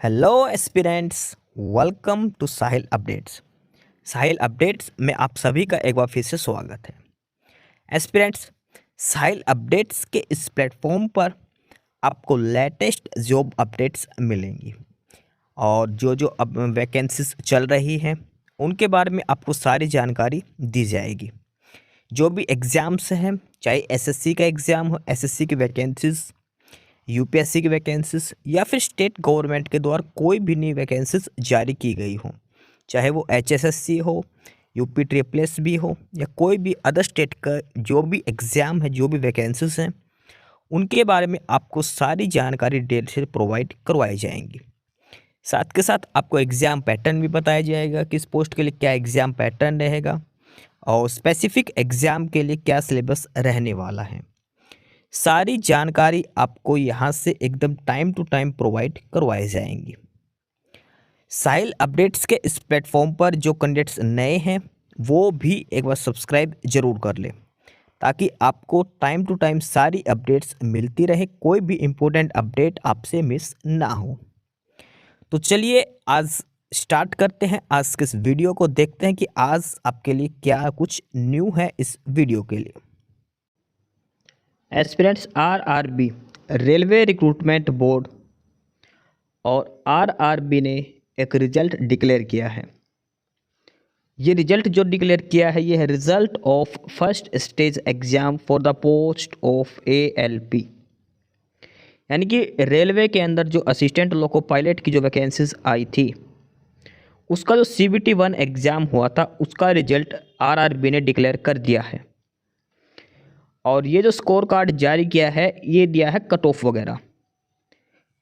Hello aspirants, welcome to Sahil updates. Sahil updates में आप सभी का एक बार फिर से स्वागत है। एस्पिरेंट्स, साहिल अपडेट्स के इस प्लेटफॉर्म पर आपको लेटेस्ट जॉब अपडेट्स मिलेंगी और जो जो अब वैकेंसीज चल रही हैं उनके बारे में आपको सारी जानकारी दी जाएगी। जो भी एग्ज़ाम्स हैं, चाहे एसएससी का एग्ज़ाम हो, एसएससी की वैकेंसीज, यूपीएससी की वैकेंसीज या फिर स्टेट गवर्नमेंट के द्वारा कोई भी नई वैकेंसीज जारी की गई हो, चाहे वो एचएसएससी हो, यूपी ट्रिपल एस भी हो या कोई भी अदर स्टेट का जो भी एग्ज़ाम है, जो भी वैकेंसीज हैं, उनके बारे में आपको सारी जानकारी डिटेल से प्रोवाइड करवाई जाएंगी। साथ के साथ आपको एग्ज़ाम पैटर्न भी बताया जाएगा, किस पोस्ट के लिए क्या एग्ज़ाम पैटर्न रहेगा और स्पेसिफिक एग्ज़ाम के लिए क्या सिलेबस रहने वाला है। सारी जानकारी आपको यहाँ से एकदम टाइम टू टाइम प्रोवाइड करवाई जाएंगी। साहिल अपडेट्स के इस प्लेटफॉर्म पर जो कैंडिडेट्स नए हैं वो भी एक बार सब्सक्राइब ज़रूर कर लें ताकि आपको टाइम टू टाइम सारी अपडेट्स मिलती रहे, कोई भी इम्पोर्टेंट अपडेट आपसे मिस ना हो। तो चलिए आज स्टार्ट करते हैं आज के इस वीडियो को, देखते हैं कि आज आपके लिए क्या कुछ न्यू है इस वीडियो के लिए। Aspirants RRB railway recruitment board और आरआरबी ने एक रिजल्ट डिक्लेयर किया है। ये रिजल्ट जो डिक्लेयर किया है ये है result of first stage exam for the post of ALP, यानी कि रेलवे के अंदर जो असिस्टेंट लोको पायलट की जो वैकेंसीज आई थी उसका जो CBT 1 एग्ज़ाम हुआ था उसका रिजल्ट आरआरबी ने डिक्लेयर कर दिया है। और ये जो स्कोर कार्ड जारी किया है ये दिया है कट ऑफ वगैरह,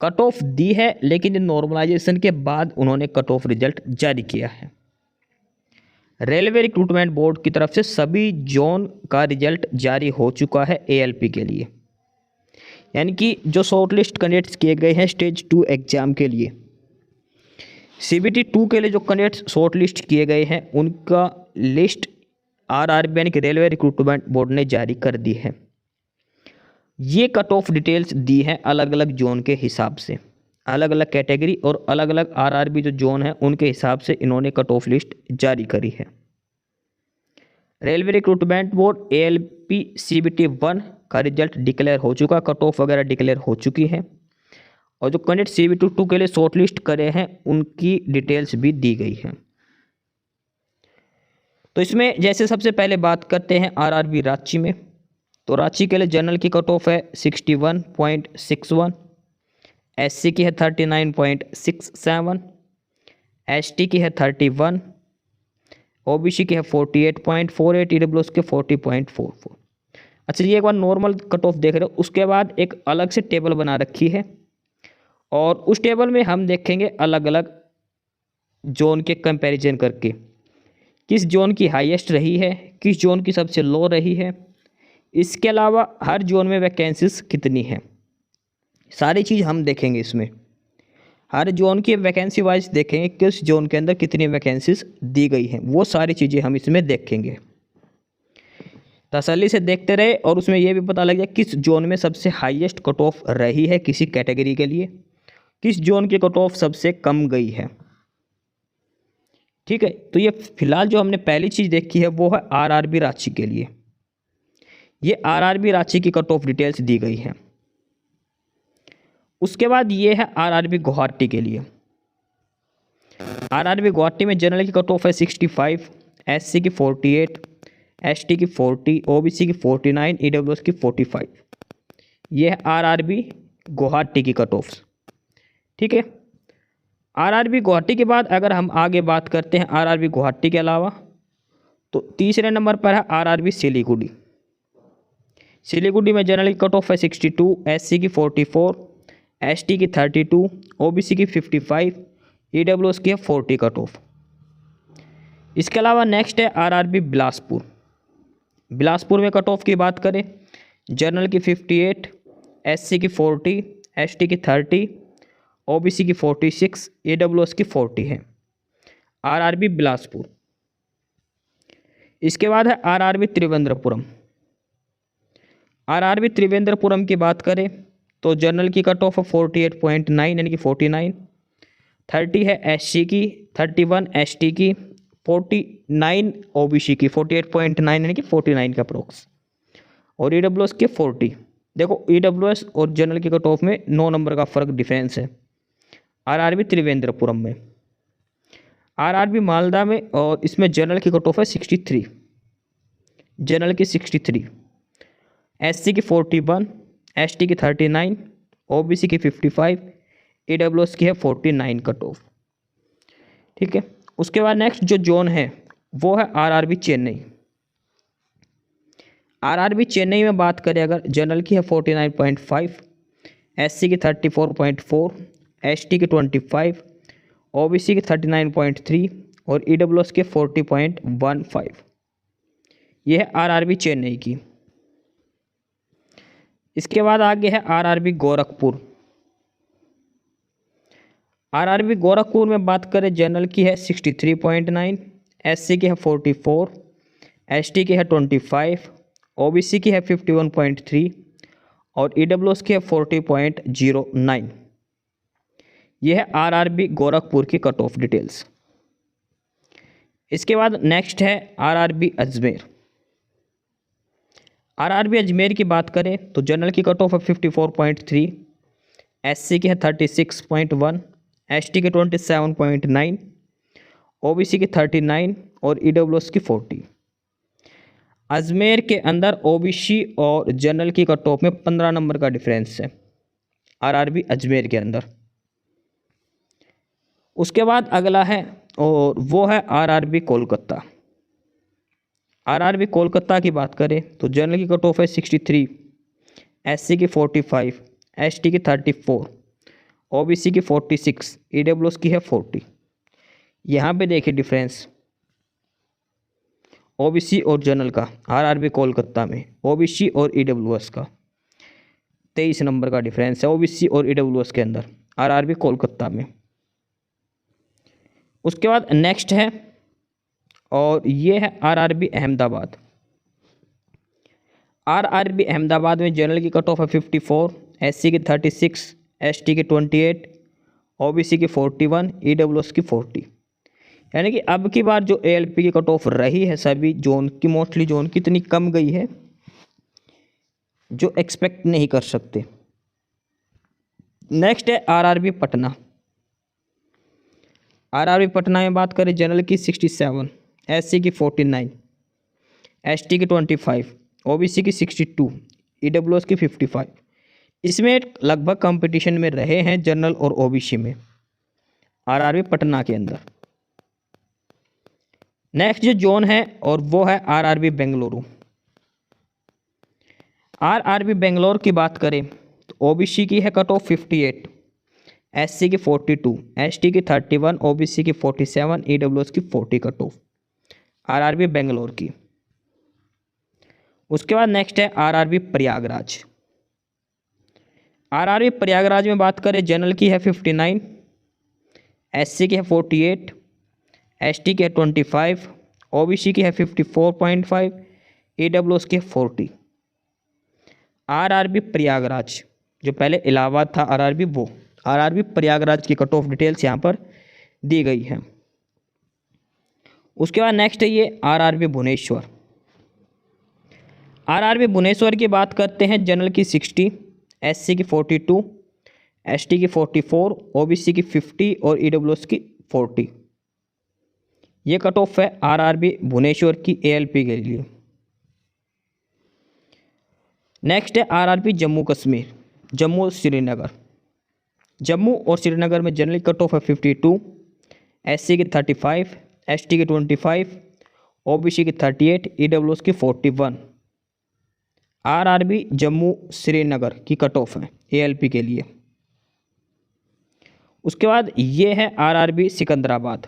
कट ऑफ दी है लेकिन नॉर्मलाइजेशन के बाद उन्होंने कट ऑफ रिजल्ट जारी किया है। रेलवे रिक्रूटमेंट बोर्ड की तरफ से सभी जोन का रिजल्ट जारी हो चुका है एएलपी के लिए, यानी कि जो शॉर्टलिस्ट कैंडिडेट्स किए गए हैं स्टेज 2 एग्ज़ाम के लिए, CBT 2 के लिए जो कैंडिडेट्स शॉर्टलिस्ट किए गए हैं उनका लिस्ट आरआरबी यानी कि रेलवे रिक्रूटमेंट बोर्ड ने जारी कर दी है। ये कट ऑफ डिटेल्स दी हैं अलग अलग जोन के हिसाब से, अलग अलग कैटेगरी और अलग अलग आरआरबी जो जोन है उनके हिसाब से इन्होंने कट ऑफ लिस्ट जारी करी है। Railway recruitment board ALP CBT 1 का रिजल्ट डिक्लेयर हो चुका, कट ऑफ वगैरह डिक्लेयर हो चुकी है और जो कैंडिडेट CBT 2 के लिए शॉर्टलिस्ट करे हैं उनकी डिटेल्स भी दी गई हैं। तो इसमें जैसे सबसे पहले बात करते हैं आरआरबी रांची में, तो रांची के लिए जनरल की कट ऑफ है 61.61, SC की है 39.67, ST की है 31, OBC की है 48.48, EWS के 40.44। अच्छा, ये एक बार नॉर्मल कट ऑफ देख रहे हो, उसके बाद एक अलग से टेबल बना रखी है और उस टेबल में हम देखेंगे अलग अलग जोन के कंपैरिजन करके किस जोन की हाईएस्ट रही है, किस जोन की सबसे लो रही है, इसके अलावा हर जोन में वैकेंसीज कितनी हैं, सारी चीज़ हम देखेंगे। इसमें हर जोन की वैकेंसी वाइज देखेंगे किस जोन के अंदर कितनी वैकेंसीज दी गई हैं, वो सारी चीज़ें हम इसमें देखेंगे। तसल्ली से देखते रहे और उसमें यह भी पता लग जाए किस जोन में सबसे हाईएस्ट कट ऑफ रही है किसी कैटेगरी के लिए, किस जोन की कट ऑफ सबसे कम गई है। ठीक है, तो ये फिलहाल जो हमने पहली चीज़ देखी है वो है आरआरबी रांची के लिए। ये आरआरबी रांची की कट ऑफ डिटेल्स दी गई है। उसके बाद ये है आरआरबी गुवाहाटी के लिए। आरआरबी गुवाहाटी में जनरल की कट ऑफ है 65, SC की 48, ST की 40, OBC की 49, EWS की 45। ये है आरआरबी गुवाहाटी की कट ऑफ। ठीक है, आरआरबी गुवाहाटी के बाद अगर हम आगे बात करते हैं आरआरबी गुवाहाटी के अलावा, तो तीसरे नंबर पर है आरआरबी सिलीगुड़ी। सिलीगुड़ी में जनरल की कट ऑफ है 62, SC की 44, ST की 32, OBC की 55, EWS की है 40 कट ऑफ। इसके अलावा नेक्स्ट है आरआरबी बिलासपुर। बिलासपुर में कट ऑफ की बात करें, जनरल की 58, SC की 40, ST की 30, OBC की 46, EWS की 40 है आरआरबी बिलासपुर। इसके बाद है आरआरबी त्रिवेंद्रपुरम। आरआरबी त्रिवेंद्रपुरम की बात करें तो जनरल की कट ऑफ 48.9 यानी कि 49, 30 है SC की, 31 ST की, 49 OBC की, 48.9 यानी कि 49 का अप्रोक्स, और EWS के 40। देखो EWS और जनरल की कट ऑफ में 9 नंबर का फ़र्क डिफरेंस है। RRB त्रिवेंद्रपुरम में, RRB मालदा में, और इसमें जनरल की कट ऑफ है 63, जनरल की 63, SC की 41, ST की 39, OBC की 55, EWS की है 49 कट ऑफ। ठीक है, उसके बाद नेक्स्ट जो जोन है वो है RRB चेन्नई। RRB चेन्नई में बात करें अगर, जनरल की है 49.5, SC की 34.4, ST की 25, OBC की 39.3 और EWS के 40.15। ये है RRB चेन्नई की। इसके बाद आगे है RRB गोरखपुर। RRB गोरखपुर में बात करें, जनरल की है 63.9, SC की है 44, ST की है 25, OBC की है 51.3 और EWS की है 40.09। यह है RRB गोरखपुर की कट ऑफ डिटेल्स। इसके बाद नेक्स्ट है RRB अजमेर। RRB अजमेर की बात करें तो जनरल की कट ऑफ है 54.3, SC की है 36.1, ST की 27.9, OBC की 39 और EWS की 40। अजमेर के अंदर OBC और जनरल की कट ऑफ में 15 नंबर का डिफरेंस है RRB अजमेर के अंदर। उसके बाद अगला है और वो है RRB कोलकाता। RRB कोलकाता की बात करें तो जनरल की कट ऑफ है 63, SC की 45, ST की 34, OBC की 46, EWS की है 40। यहाँ पे देखिए डिफरेंस OBC और जनरल का RRB कोलकाता में, OBC और EWS का 23 नंबर का डिफरेंस है OBC और EWS के अंदर RRB कोलकाता में। उसके बाद नेक्स्ट है और ये है RRB अहमदाबाद। RRB अहमदाबाद में जनरल की कट ऑफ है 54, SC की 36, ST की 28, OBC की 41, EWS की 40। यानी कि अब की बार जो ALP की कट ऑफ रही है सभी जोन की, मोस्टली जोन कितनी कम गई है जो एक्सपेक्ट नहीं कर सकते। नेक्स्ट है RRB पटना। RRB पटना में बात करें, जनरल की 67, SC की 49, ST की 25, OBC की 62, EWS की 55। इसमें लगभग कंपटीशन में रहे हैं जनरल और OBC में RRB पटना के अंदर। नेक्स्ट जो जोन है और वो है RRB बेंगलुरु। RRB बेंगलोर की बात करें तो OBC की है कट ऑफ 58, SC की 42, ST की 31, OBC की 47, EWS की 40 कट ऑफ RRB बेंगलोर की। उसके बाद नेक्स्ट है RRB प्रयागराज। RRB प्रयागराज में बात करें, जनरल की है 59, SC की है 48, ST की है 25, OBC की है 54.5, EWS की है 40। RRB प्रयागराज जो पहले इलाहाबाद था RRB, वो RRB प्रयागराज की कट ऑफ डिटेल्स यहाँ पर दी गई है। उसके बाद नेक्स्ट है ये RRB भुवनेश्वर। RRB भुवनेश्वर की बात करते हैं, जनरल की 60, SC की 42, ST की 44, OBC की 50 और EWS की 40। ये कट ऑफ है RRB भुवनेश्वर की ALP के लिए। नेक्स्ट है RRB जम्मू कश्मीर, जम्मू श्रीनगर। जम्मू और श्रीनगर में जनरल कट ऑफ है 52, SC की 35, ST की 25, OBC की 38, EWS की 41। RRB जम्मू श्रीनगर की कट ऑफ है ALP के लिए। उसके बाद ये है RRB सिकंदराबाद।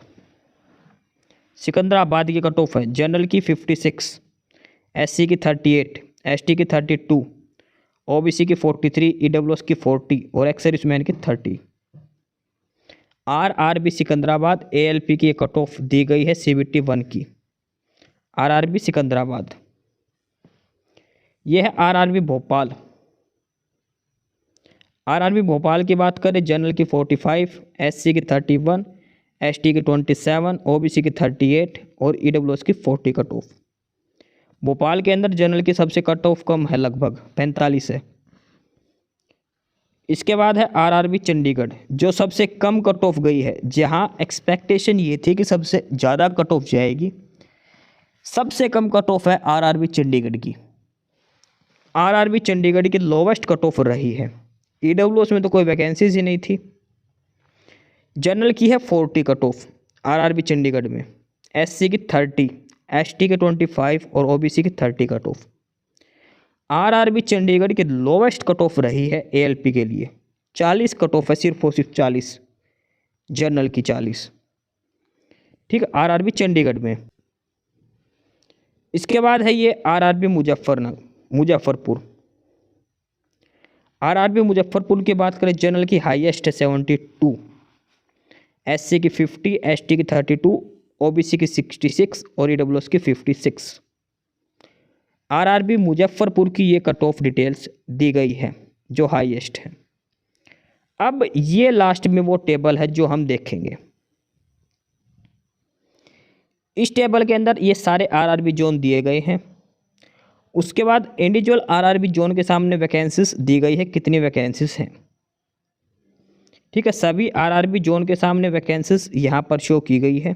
सिकंदराबाद की कट ऑफ है, जनरल की 56, SC की 38, ST की 32, OBC की 43, EWS की 40 और एक्स सर्विसमैन की 30। RRB सिकंदराबाद ALP की कट ऑफ दी गई है CBT 1 की, RRB सिकंदराबाद। यह है RRB भोपाल। आरआरबी भोपाल की बात करें, जनरल की 45, एससी की 31, एसटी की 27, ओबीसी की 38 और ईडब्ल्यूएस की 40 कट ऑफ। भोपाल के अंदर जनरल की सबसे कट ऑफ कम है, लगभग 45 है। इसके बाद है आरआरबी चंडीगढ़, जो सबसे कम कट ऑफ गई है, जहां एक्सपेक्टेशन ये थी कि सबसे ज़्यादा कट ऑफ जाएगी। सबसे कम कट ऑफ है आरआरबी चंडीगढ़ की। आरआरबी चंडीगढ़ की लोवेस्ट कट ऑफ रही है। ईडब्ल्यूएस में तो कोई वैकेंसीज ही नहीं थी। जनरल की है 40 कट ऑफ आरआरबी चंडीगढ़ में, एससी की 30, एसटी के 25 और ओबीसी की 30 कट ऑफ। आरआरबी चंडीगढ़ की लोवेस्ट कट ऑफ रही है एएलपी के लिए, 40 कट ऑफ है, सिर्फ और सिर्फ 40, जनरल की 40। ठीक है, आरआरबी चंडीगढ़ में। इसके बाद है ये आरआरबी मुजफ्फरपुर। आरआरबी मुजफ्फरपुर की बात करें, जनरल की हाईएस्ट है 72, एससी की 50, एसटी की 32, ओबीसी की 66 और ईडब्ल्यूएस की 56। आरआरबी मुजफ्फरपुर की ये कट ऑफ डिटेल्स दी गई है जो हाईएस्ट है। अब ये लास्ट में वो टेबल है जो हम देखेंगे। इस टेबल के अंदर ये सारे आरआरबी जोन दिए गए हैं। उसके बाद इंडिविजुअल आरआरबी जोन के सामने वैकेंसीज दी गई है, कितनी वैकेंसीज हैं। ठीक है, सभी आरआरबी जोन के सामने वैकेंसीज यहाँ पर शो की गई है,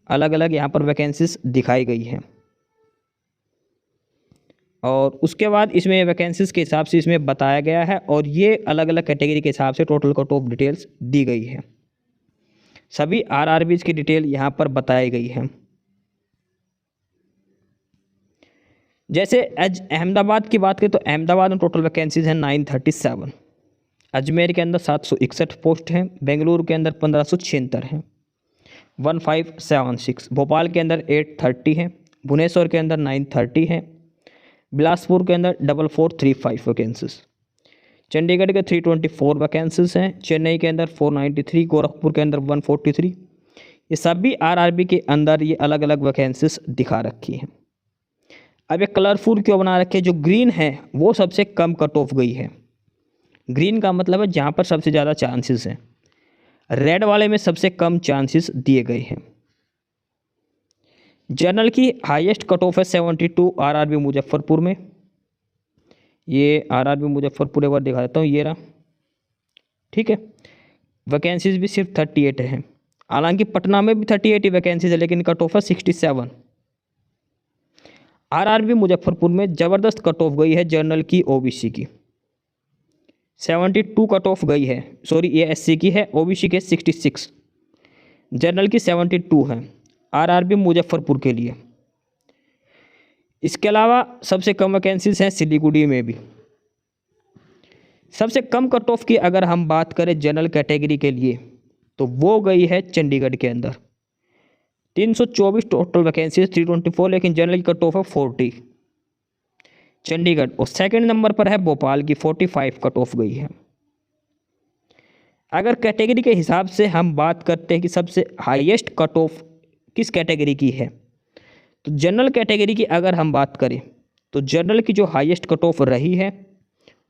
अलग अलग यहाँ पर वैकेंसीज दिखाई गई हैं। और उसके बाद इसमें वैकेंसीज के हिसाब से इसमें बताया गया है, और ये अलग अलग कैटेगरी के हिसाब से टोटल कट ऑफ डिटेल्स दी गई है। सभी आरआरबीज की डिटेल यहाँ पर बताई गई है। जैसे अहमदाबाद की बात करें तो अहमदाबाद में टोटल वैकेंसीज हैं 937, अजमेर के अंदर 761 पोस्ट हैं, बेंगलुरु के अंदर 1576 हैं, 1576, भोपाल के अंदर 830 हैं, भुवनेश्वर के अंदर 930 हैं, बिलासपुर के अंदर 4435 वैकेंसीज, चंडीगढ़ के 324 वैकेंसीज हैं, चेन्नई के अंदर 493, गोरखपुर के अंदर 143। ये सभी आरआरबी के अंदर ये अलग अलग वैकेंसीज दिखा रखी हैं। अब ये कलरफुल क्यों बना रखे, जो ग्रीन है वो सबसे कम कट ऑफ गई है। ग्रीन का मतलब है जहाँ पर सबसे ज़्यादा चांसेस हैं, रेड वाले में सबसे कम चांसेस दिए गए हैं। जनरल की हाईएस्ट कट ऑफ है 72 आरआरबी मुजफ्फरपुर में। ये आरआरबी मुजफ्फरपुर एक बार दिखा देता हूँ, ये रहा। ठीक है, वैकेंसीज भी सिर्फ 38 हैं, हालांकि पटना में भी 38 वैकेंसीज है, लेकिन कट ऑफ है 67। आरआरबी मुजफ्फरपुर में ज़बरदस्त कट ऑफ गई है जनरल की, ओबीसी की 72 कट ऑफ गई है, सॉरी ये एससी की है, ओबीसी के 66, जनरल की 72 है आरआरबी मुजफ्फरपुर के लिए। इसके अलावा सबसे कम वैकेंसीज हैं सिलीगुड़ी में भी। सबसे कम कट ऑफ की अगर हम बात करें जनरल कैटेगरी के लिए तो वो गई है चंडीगढ़ के अंदर, 324 टोटल वैकेंसीज 324, लेकिन जनरल की कट ऑफ है 40 चंडीगढ़। और सेकंड नंबर पर है भोपाल की 45 कट ऑफ गई है। अगर कैटेगरी के हिसाब से हम बात करते हैं कि सबसे हाईएस्ट कट ऑफ किस कैटेगरी की है, तो जनरल कैटेगरी की अगर हम बात करें तो जनरल की जो हाईएस्ट कट ऑफ रही है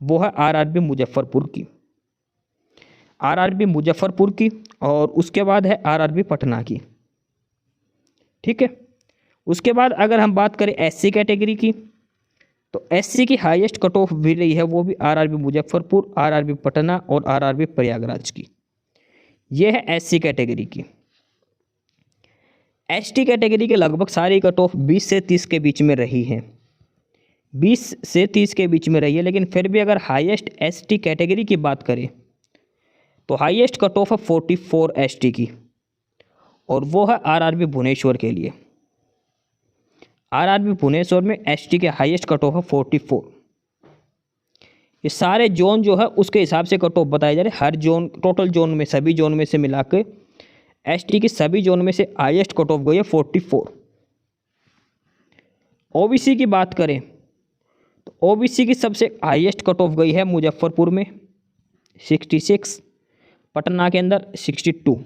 वो है आरआरबी मुजफ्फरपुर की, आरआरबी मुजफ्फरपुर की, और उसके बाद है आरआरबी पटना की। ठीक है, उसके बाद अगर हम बात करें एससी कैटेगरी की तो एससी की हाईएस्ट कट ऑफ भी रही है, वो भी आरआरबी मुजफ्फरपुर, आरआरबी पटना और आरआरबी प्रयागराज की। ये है एससी कैटेगरी की। एसटी कैटेगरी के लगभग सारी कट ऑफ 20 से 30 के बीच में रही है, 20 से 30 के बीच में रही है, लेकिन फिर भी अगर हाईएस्ट एसटी कैटेगरी की बात करें तो हाईएस्ट कट ऑफ है 44 एसटी की, और वो है आरआरबी भुवनेश्वर के लिए। आरआरबी भुवनेश्वर में एसटी के हाईएस्ट कट ऑफ है 44। ये सारे जोन जो है उसके हिसाब से कट ऑफ बताए जा रहे, हर जोन, टोटल जोन में, सभी जोन में से मिला के एसटी की सभी जोन में से हाईएस्ट कट ऑफ गई है 44। ओबीसी की बात करें तो ओबीसी की सबसे हाईएस्ट कट ऑफ गई है मुजफ्फरपुर में 66, पटना के अंदर 62,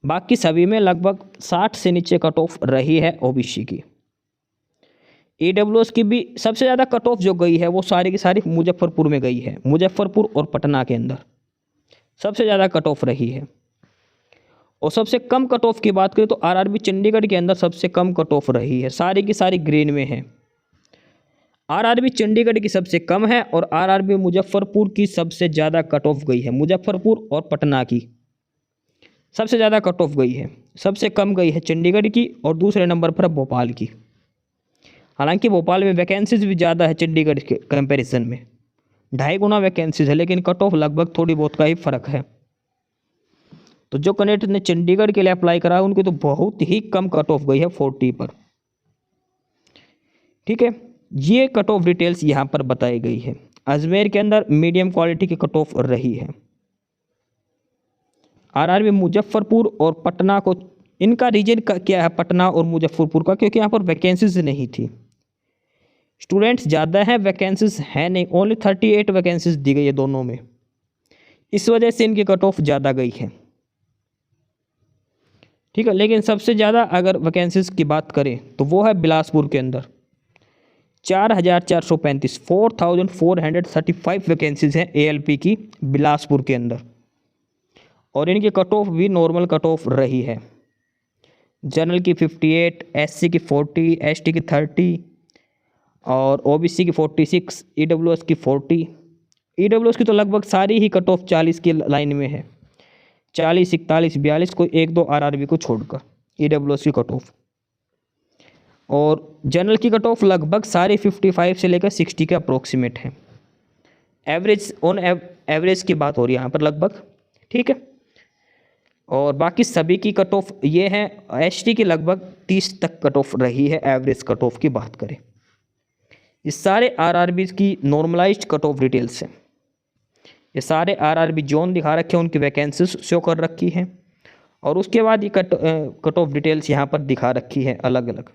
बाकी सभी में लगभग 60 से नीचे कट ऑफ रही है ओबीसी की। AWS की भी सबसे ज़्यादा कट ऑफ जो गई है वो सारी की सारी मुजफ्फरपुर में गई है, मुजफ्फरपुर और पटना के अंदर सबसे ज़्यादा कट ऑफ रही है। और सबसे कम कट ऑफ की बात करें तो आरआरबी चंडीगढ़ के अंदर सबसे कम कट ऑफ रही है, सारी की सारी ग्रीन में है। आरआरबी चंडीगढ़ की सबसे कम है और आरआरबी मुजफ्फरपुर की सबसे ज़्यादा कट ऑफ गई है, मुजफ्फरपुर और पटना की सबसे ज़्यादा कट ऑफ गई है। सबसे कम गई है चंडीगढ़ की और दूसरे नंबर पर भोपाल की। हालांकि भोपाल में वैकेंसीज भी ज़्यादा है चंडीगढ़ के कंपैरिजन में, 2.5 गुना वैकेंसीज है, लेकिन कट ऑफ लगभग थोड़ी बहुत का ही फ़र्क है। तो जो कैंडिडेट ने चंडीगढ़ के लिए अप्लाई करा है उनकी तो बहुत ही कम कट ऑफ गई है 40 पर। ठीक है, ये कट ऑफ डिटेल्स यहाँ पर बताई गई है। अजमेर के अंदर मीडियम क्वालिटी की कट ऑफ रही है। आरआरबी मुजफ्फरपुर और पटना को, इनका रीजन का क्या है पटना और मुजफ्फरपुर का, क्योंकि यहाँ पर वैकेंसीज नहीं थी, स्टूडेंट्स ज़्यादा हैं, वैकेंसीज है नहीं, ओनली 38 वैकेंसीज दी गई है दोनों में, इस वजह से इनकी कट ऑफ ज़्यादा गई है। ठीक है, लेकिन सबसे ज़्यादा अगर वैकेंसीज की बात करें तो वो है बिलासपुर के अंदर 4435, 4435 वैकेंसीज हैं ALP की बिलासपुर के अंदर। और इनकी कट ऑफ भी नॉर्मल कट ऑफ रही है, जनरल की 58, SC की 40, ST की 30 और OBC की 46, EWS की 40। EWS की तो लगभग सारी ही कट ऑफ 40 की लाइन में है, 40, 41, 42, कोई 1-2 आरआरबी को छोड़कर EWS की कट ऑफ। और जनरल की कट ऑफ लगभग सारी 55 से लेकर 60 के अप्रोक्सीमेट है, एवरेज ऑन एवरेज की बात हो रही है यहाँ पर लगभग। ठीक है, और बाकी सभी की कट ऑफ ये है, ST की लगभग 30 तक कट ऑफ रही है एवरेज कट ऑफ की बात करें। इस सारे आरआरबी की नॉर्मलाइज्ड कट ऑफ डिटेल्स हैं, ये सारे आरआरबी जोन दिखा रखे हैं, उनकी वैकेंसीज शो कर रखी हैं और उसके बाद ये कट ऑफ डिटेल्स यहाँ पर दिखा रखी है अलग अलग,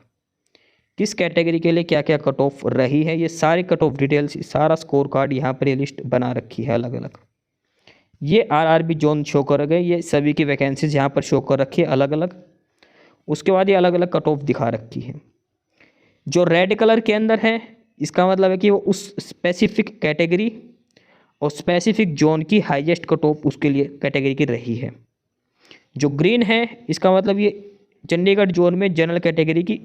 किस कैटेगरी के लिए क्या क्या कट ऑफ रही है। ये सारे कट ऑफ डिटेल्स, सारा स्कोर कार्ड यहाँ पर ये लिस्ट बना रखी है अलग अलग। ये आरआरबी जोन शो कर गए, ये सभी की वैकेंसीज यहाँ पर शो कर रखी है अलग अलग। उसके बाद ये अलग अलग कट ऑफ दिखा रखी है। जो रेड कलर के अंदर है इसका मतलब है कि वो उस स्पेसिफिक कैटेगरी और स्पेसिफिक जोन की हाईएस्ट कट ऑफ उसके लिए कैटेगरी की रही है। जो ग्रीन है इसका मतलब ये चंडीगढ़ जोन में जनरल कैटेगरी की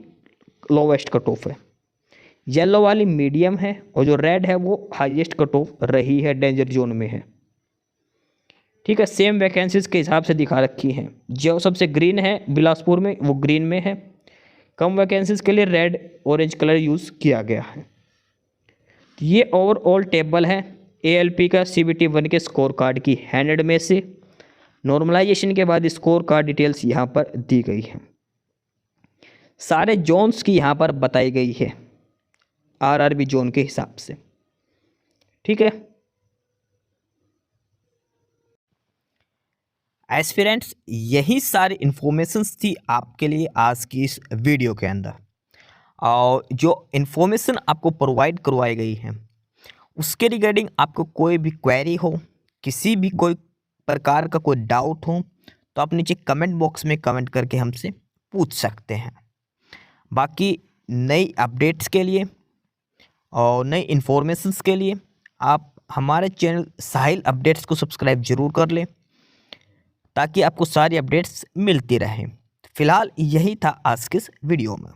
लोवेस्ट कट ऑफ है, येलो वाली मीडियम है और जो रेड है वो हाईएस्ट कट ऑफ रही है, डेंजर जोन में है। ठीक है, सेम वैकेंसीज के हिसाब से दिखा रखी हैं। जो सबसे ग्रीन है बिलासपुर में वो ग्रीन में है, कम वैकेंसीज के लिए रेड ऑरेंज कलर यूज़ किया गया है। ये ओवरऑल टेबल है ALP का CBT 1 के स्कोर कार्ड की 100 में से। नॉर्मलाइजेशन के बाद स्कोर कार्ड डिटेल्स यहाँ पर दी गई है, सारे जोन्स की यहाँ पर बताई गई है आरआरबी जोन के हिसाब से। ठीक है, एस्पिरेंट्स, यही सारी इन्फॉर्मेशंस थी आपके लिए आज की इस वीडियो के अंदर। और जो इन्फॉर्मेशन आपको प्रोवाइड करवाई गई है उसके रिगार्डिंग आपको कोई भी क्वेरी हो, किसी भी कोई प्रकार का कोई डाउट हो तो आप नीचे कमेंट बॉक्स में कमेंट करके हमसे पूछ सकते हैं। बाकी नई अपडेट्स के लिए और नई इन्फॉर्मेशंस के लिए आप हमारे चैनल साहिल अपडेट्स को सब्सक्राइब ज़रूर कर लें ताकि आपको सारी अपडेट्स मिलती रहें। फ़िलहाल यही था आज के इस वीडियो में।